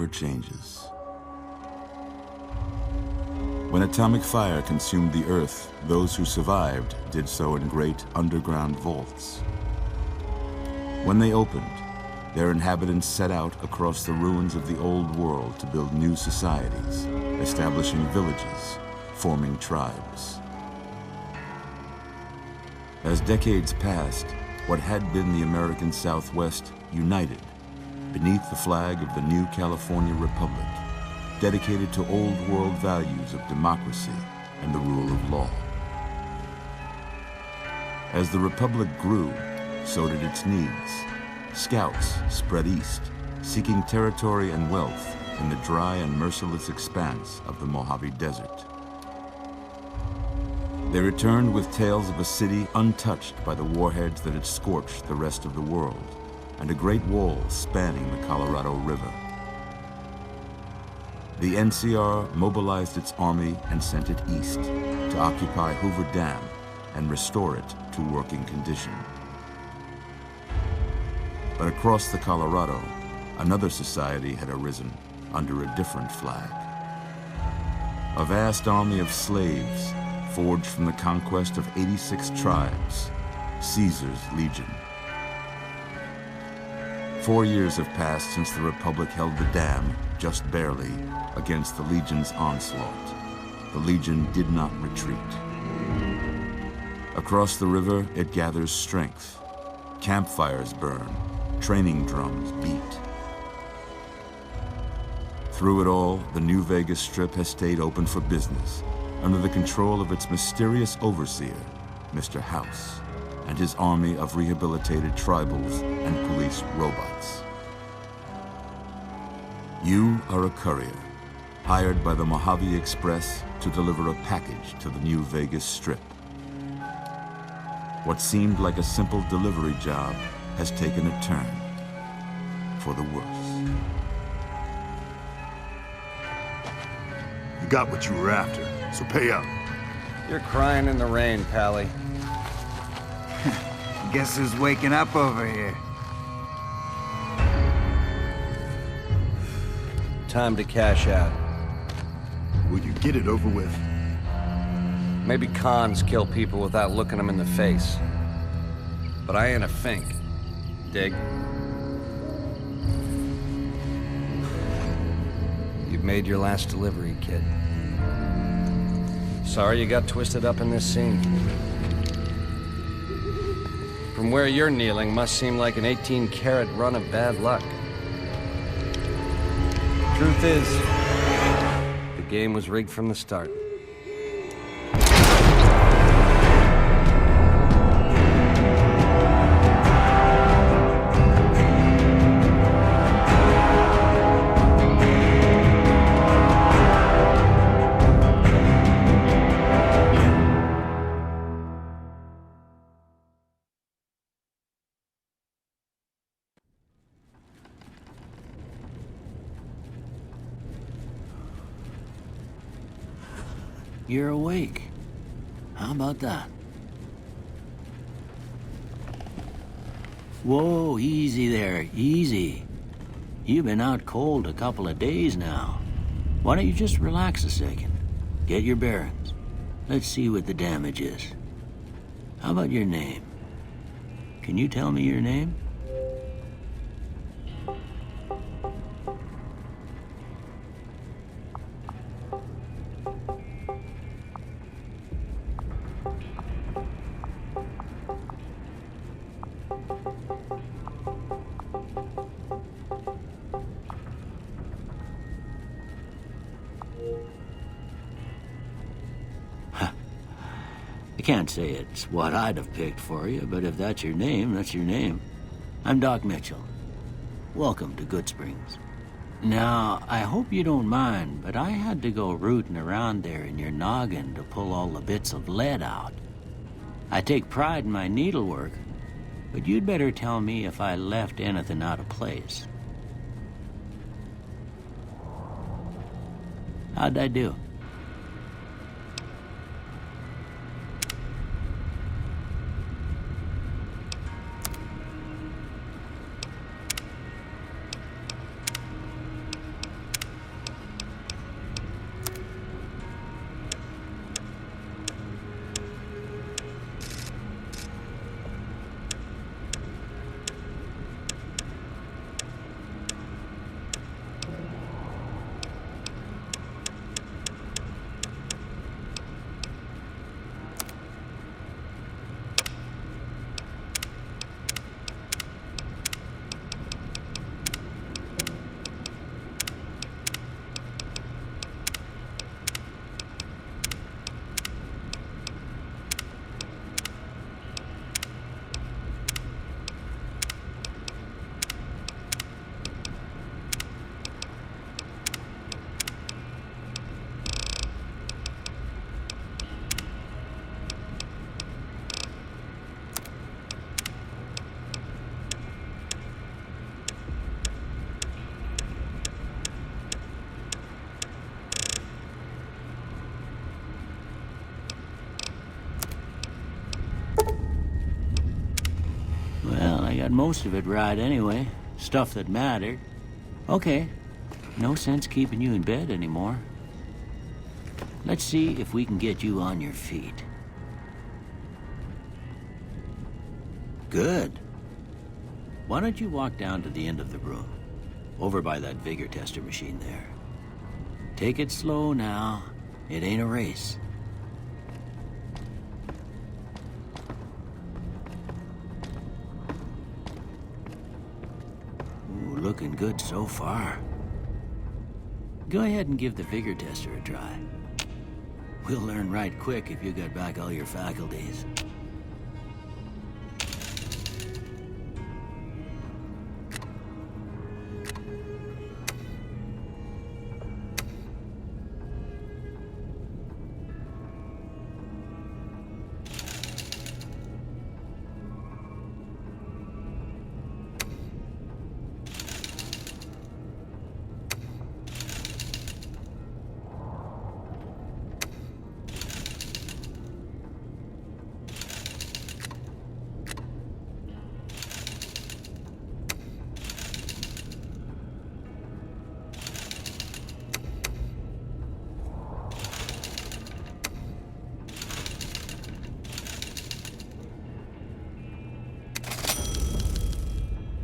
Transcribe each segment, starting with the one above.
changes. When atomic fire consumed the Earth, those who survived did so in great underground vaults. When they opened, their inhabitants set out across the ruins of the old world to build new societies, establishing villages, forming tribes. As decades passed, what had been the American Southwest united beneath the flag of the new California Republic, dedicated to old world values of democracy and the rule of law. As the Republic grew, so did its needs. Scouts spread east, seeking territory and wealth in the dry and merciless expanse of the Mojave Desert. They returned with tales of a city untouched by the warheads that had scorched the rest of the world, and a great wall spanning the Colorado River. The NCR mobilized its army and sent it east to occupy Hoover Dam and restore it to working condition. But across the Colorado, another society had arisen under a different flag. A vast army of slaves forged from the conquest of 86 tribes, Caesar's Legion. 4 years have passed since the Republic held the dam, just barely, against the Legion's onslaught. The Legion did not retreat. Across the river, it gathers strength. Campfires burn, training drums beat. Through it all, the New Vegas Strip has stayed open for business, under the control of its mysterious overseer, Mr. House, and his army of rehabilitated tribals and police robots. You are a courier, hired by the Mojave Express to deliver a package to the New Vegas Strip. What seemed like a simple delivery job has taken a turn for the worse. You got what you were after, so pay up. You're crying in the rain, Pally. Guess who's waking up over here? Time to cash out. Will you get it over with? Maybe cons kill people without looking them in the face. But I ain't a fink. Dig? You've made your last delivery, kid. Sorry you got twisted up in this scene. From where you're kneeling must seem like an 18-carat run of bad luck. Truth is, the game was rigged from the start. You're awake. How about that? Whoa, easy there, easy. You've been out cold a couple of days now. Why don't you just relax a second? Get your bearings. Let's see what the damage is. How about your name? Can you tell me your name? I can't say it's what I'd have picked for you, but if that's your name, that's your name. I'm Doc Mitchell. Welcome to Goodsprings. Now, I hope you don't mind, but I had to go rooting around there in your noggin to pull all the bits of lead out. I take pride in my needlework, but you'd better tell me if I left anything out of place. How'd I do? got most of it right anyway. Stuff that mattered. Okay, no sense keeping you in bed anymore. Let's see if we can get you on your feet. Good. Why don't you walk down to the end of the room, over by that vigor tester machine there. Take it slow now. It ain't a race. Ooh, looking good so far. Go ahead and give the vigor tester a try. We'll learn right quick if you got back all your faculties.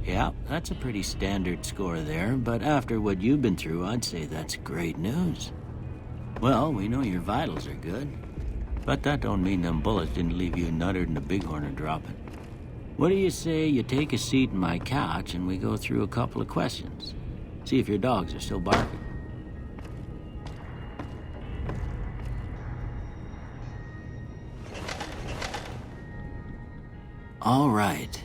Yeah, that's a pretty standard score there, but after what you've been through, I'd say that's great news. Well, we know your vitals are good, but that don't mean them bullets didn't leave you nuttered and a bighorn dropping. What do you say you take a seat in my couch and we go through a couple of questions? See if your dogs are still barking. All right.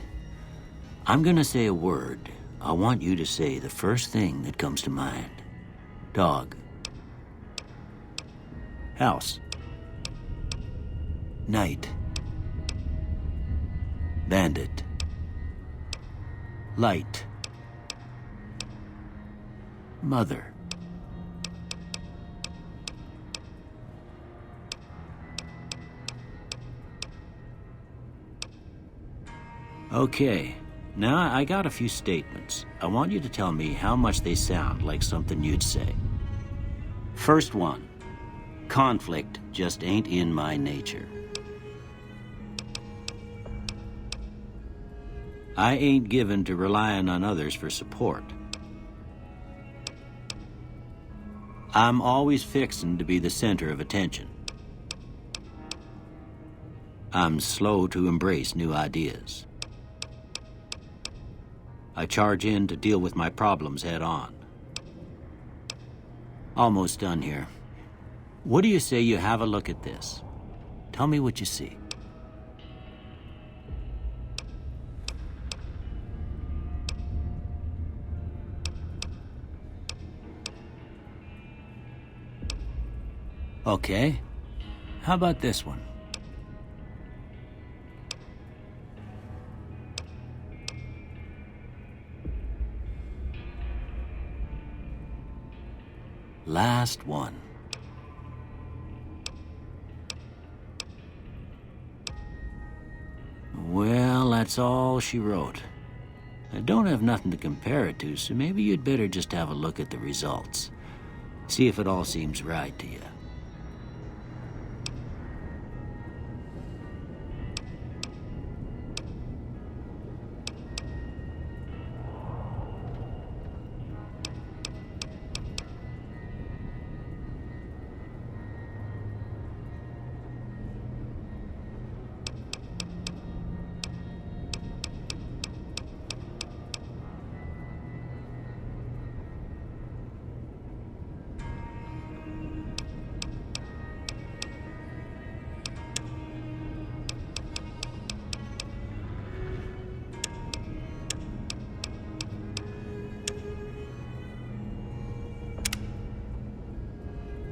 I'm gonna say a word. I want you to say the first thing that comes to mind. Dog. House. Night. Bandit. Light. Mother. Okay. Now, I got a few statements. I want you to tell me how much they sound like something you'd say. First one. Conflict just ain't in my nature. I ain't given to relying on others for support. I'm always fixin' to be the center of attention. I'm slow to embrace new ideas. I charge in to deal with my problems head on. Almost done here. What do you say you have a look at this? Tell me what you see. Okay. How about this one? Last one. Well, that's all she wrote. I don't have nothing to compare it to, so maybe you'd better just have a look at the results. See if it all seems right to you.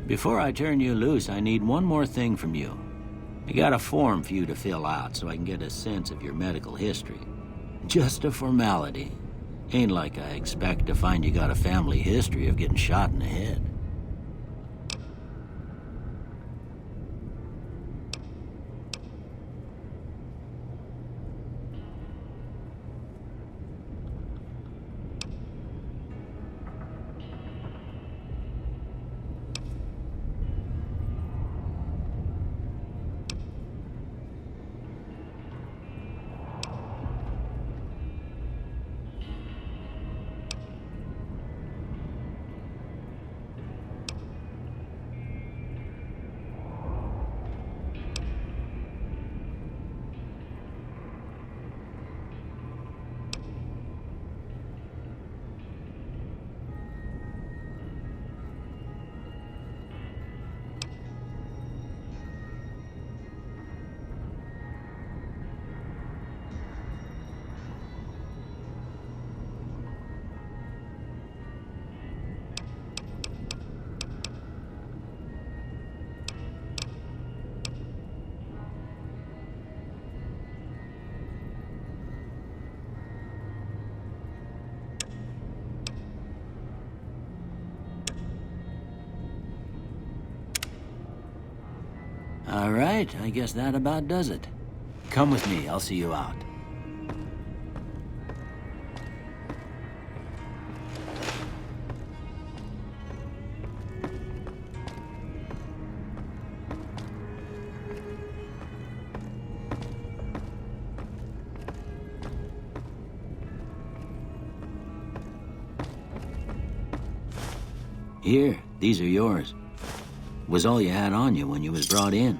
Before I turn you loose, I need one more thing from you. I got a form for you to fill out so I can get a sense of your medical history. Just a formality. Ain't like I expect to find you got a family history of getting shot in the head. All right, I guess that about does it. Come with me, I'll see you out. Here, these are yours. Was all you had on you when you was brought in.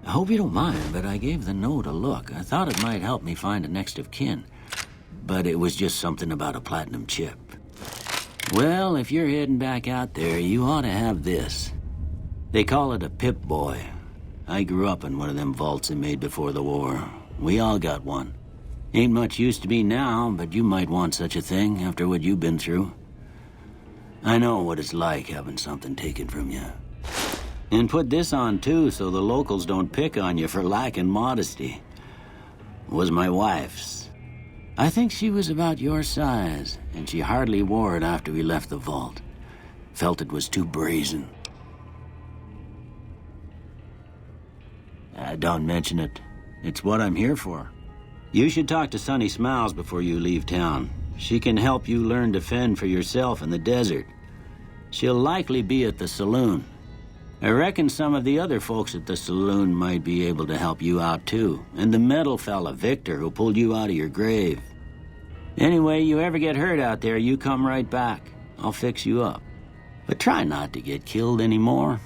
I hope you don't mind, but I gave the note a look. I thought it might help me find a next of kin. But it was just something about a platinum chip. Well, if you're heading back out there, you ought to have this. They call it a Pip-Boy. I grew up in one of them vaults they made before the war. We all got one. Ain't much use to me now, but you might want such a thing after what you've been through. I know what it's like having something taken from you. And put this on, too, so the locals don't pick on you for lacking modesty. Was my wife's. I think she was about your size, and she hardly wore it after we left the vault. Felt it was too brazen. Don't mention it. It's what I'm here for. You should talk to Sunny Smiles before you leave town. She can help you learn to fend for yourself in the desert. She'll likely be at the saloon. I reckon some of the other folks at the saloon might be able to help you out too. And the metal fella, Victor, who pulled you out of your grave. Anyway, you ever get hurt out there, you come right back. I'll fix you up. But try not to get killed anymore.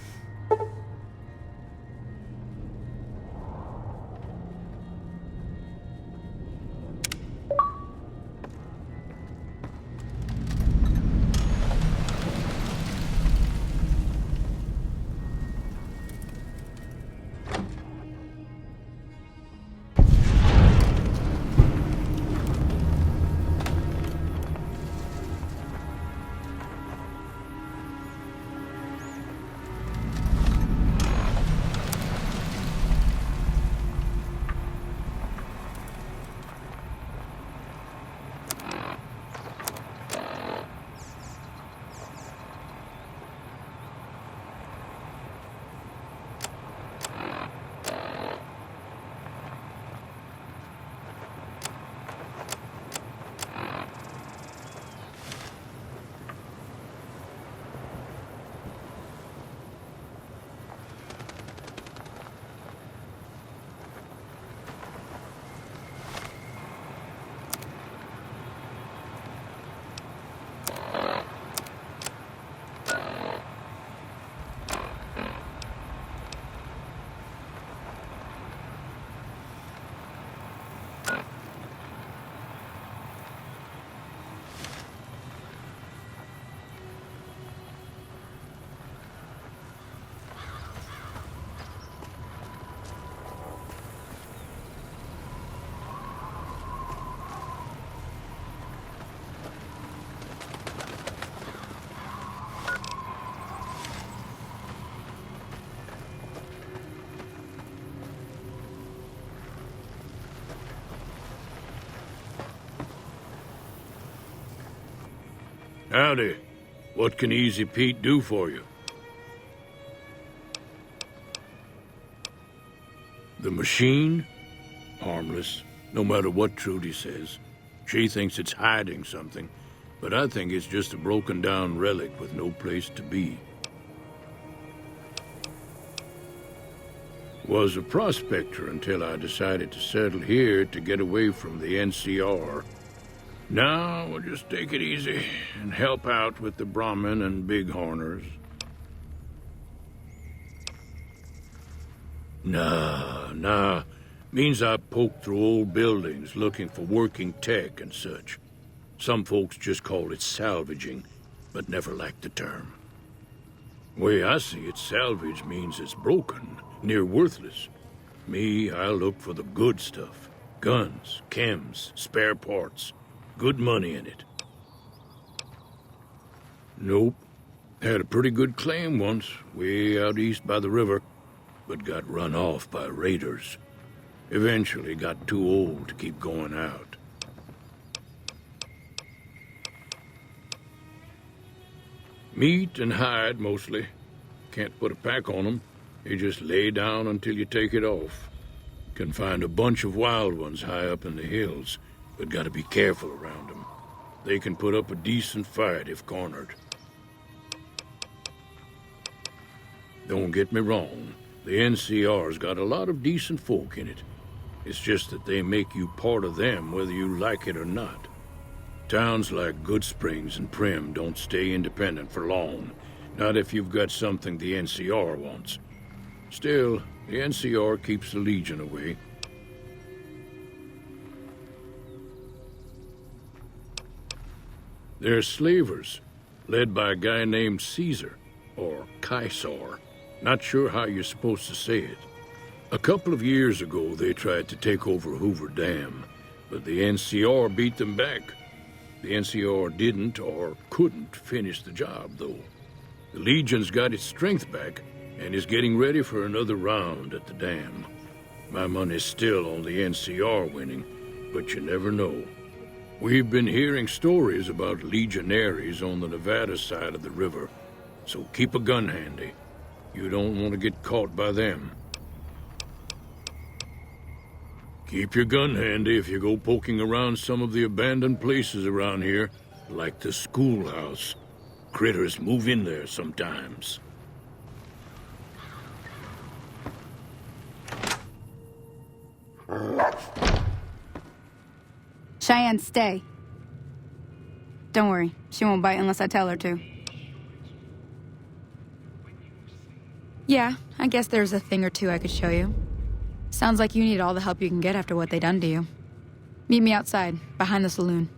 Howdy. What can Easy Pete do for you? The machine? Harmless, no matter what Trudy says. She thinks it's hiding something, but I think it's just a broken-down relic with no place to be. Was a prospector until I decided to settle here to get away from the NCR. Now, we'll just take it easy and help out with the Brahmin and Bighorners. Nah. Means I poke through old buildings looking for working tech and such. Some folks just call it salvaging, but never liked the term. Way I see it, salvage means it's broken, near worthless. Me, I look for the good stuff. Guns, chems, spare parts. Good money in it. Nope. Had a pretty good claim once, way out east by the river, but got run off by raiders. Eventually got too old to keep going out. Meat and hide, mostly. Can't put a pack on them. You just lay down until you take it off. Can find a bunch of wild ones high up in the hills, but gotta be careful around them. They can put up a decent fight if cornered. Don't get me wrong, the NCR's got a lot of decent folk in it. It's just that they make you part of them whether you like it or not. Towns like Goodsprings and Prim don't stay independent for long, not if you've got something the NCR wants. Still, the NCR keeps the Legion away. They're slavers, led by a guy named Caesar, or Caesar. Not sure how you're supposed to say it. A couple of years ago, they tried to take over Hoover Dam, but the NCR beat them back. The NCR didn't or couldn't finish the job, though. The Legion's got its strength back and is getting ready for another round at the dam. My money's still on the NCR winning, but you never know. We've been hearing stories about legionaries on the Nevada side of the river, so keep a gun handy. You don't want to get caught by them. Keep your gun handy if you go poking around some of the abandoned places around here, like the schoolhouse. Critters move in there sometimes. Cheyenne, stay. Don't worry, she won't bite unless I tell her to. Yeah, I guess there's a thing or two I could show you. Sounds like you need all the help you can get after what they done to you. Meet me outside, behind the saloon.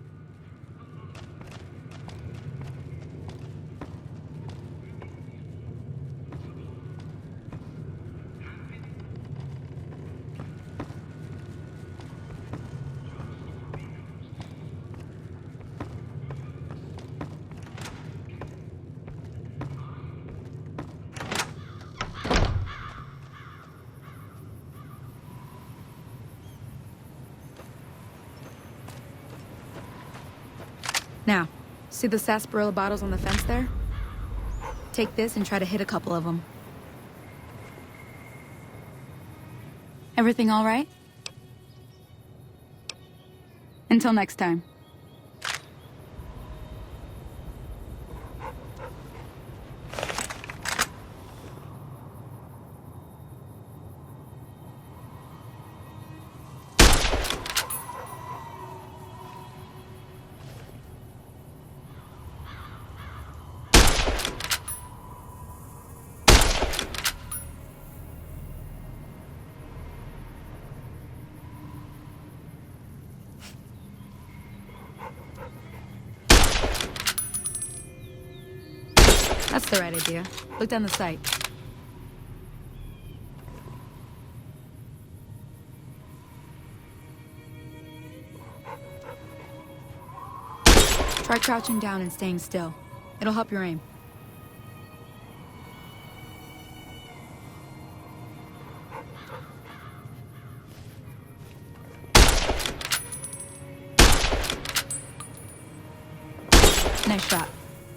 Now, see the sarsaparilla bottles on the fence there? Take this and try to hit a couple of them. Everything all right? Until next time. That's the right idea. Look down the sight. Try crouching down and staying still. It'll help your aim. Nice shot.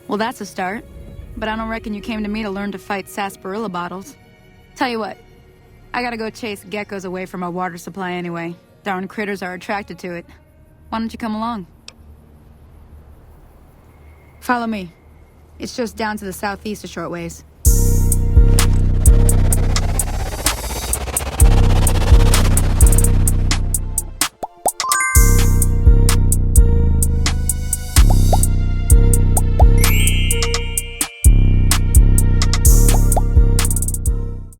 Well, that's a start. But I don't reckon you came to me to learn to fight sarsaparilla bottles. Tell you what, I gotta go chase geckos away from our water supply anyway. Darn critters are attracted to it. Why don't you come along? Follow me. It's just down to the southeast a short ways.